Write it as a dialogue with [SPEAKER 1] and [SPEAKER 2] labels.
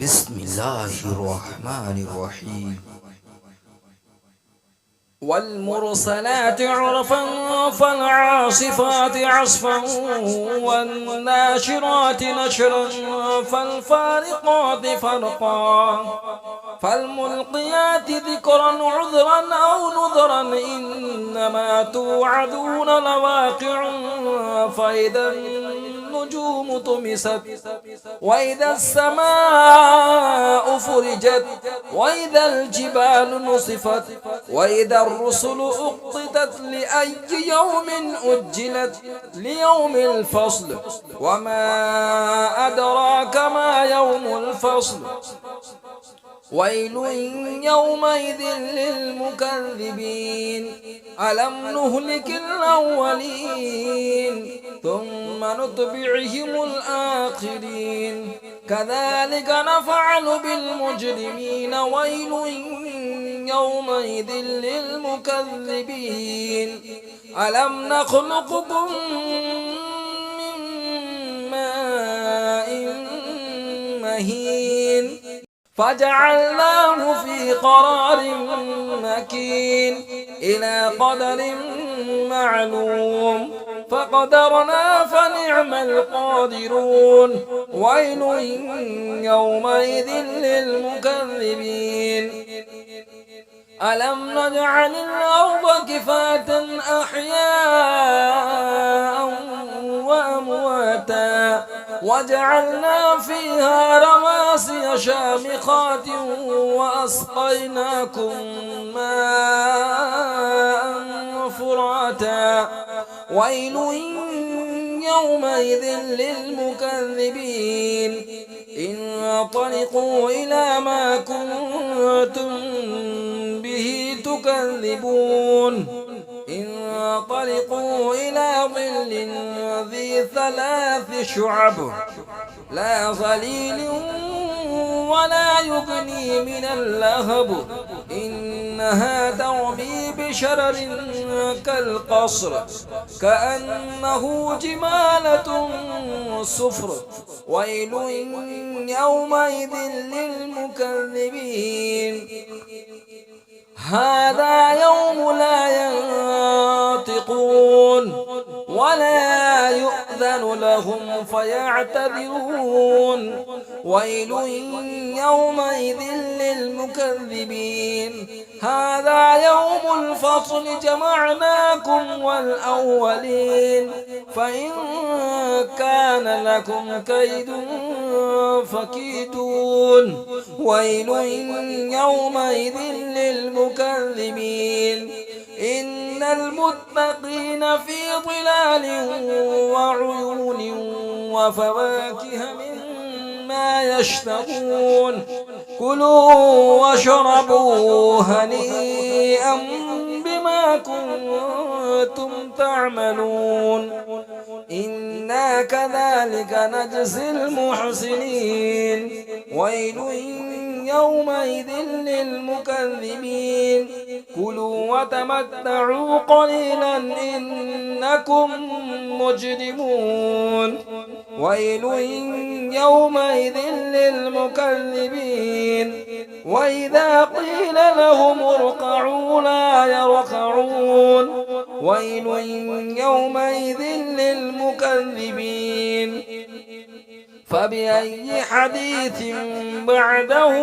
[SPEAKER 1] بسم الله الرحمن الرحيم.
[SPEAKER 2] والمرسلات عرفا فالعاصفات عصفا والناشرات نشرا فالفارقات فرقا فالملقيات ذكرا عذرا أو نذرا إنما توعدون لواقع فإذا النجوم طمست وإذا السماء فرجت وإذا الجبال نصفت وإذا الرسل أقتت لأي يوم أجلت ليوم الفصل وما أدراك ما يوم الفصل ويل يومئذ للمكذبين ألم نهلك الأولين ثم نتبعهم الآخرين كذلك نفعل بالمجرمين ويل يومئذ للمكذبين ألم نخلقكم من ماء مهين فجعلناه في قرار مكين إلى قدر معلوم فقدرنا فنعم القادرون ويل يومئذ للمكذبين ألم نجعل الأرض كفاة أحياء وأمواتا وجعلنا فيها رواسي شامخات وأسقيناكم ماء فراتا ويل يومئذ للمكذبين انطلقوا إلى ما كنتم به تكذبون انطلقوا إلى ظل ذي 3 شعب لا ظليل ولا يغني من اللهب إنها ترمي بشرر كالقصر كأنه جمالة صفر ويل يومئذ للمكذبين هذا يوم لا ينطقون ولا يؤذن لهم فيعتذرون ويل يومئذ للمكذبين هذا يوم الفصل جمعناكم والأولين فإن كان لكم كيد فكيدون ويل يومئذ للمكذبين إن المتقين في ظلال وعيون وفواكه مما يشتهون كلوا واشربوا هنيئا بما كنتم تعملون إنا كذلك نجزي المحسنين ويل يومئذ للمكذبين كلوا وتمتعوا قليلا إنكم مجرمون ويل يومئذ للمكذبين وإذا قيل لهم اركعوا لا يركعون ويل يومئذ للمكذبين فبأي حديث بعده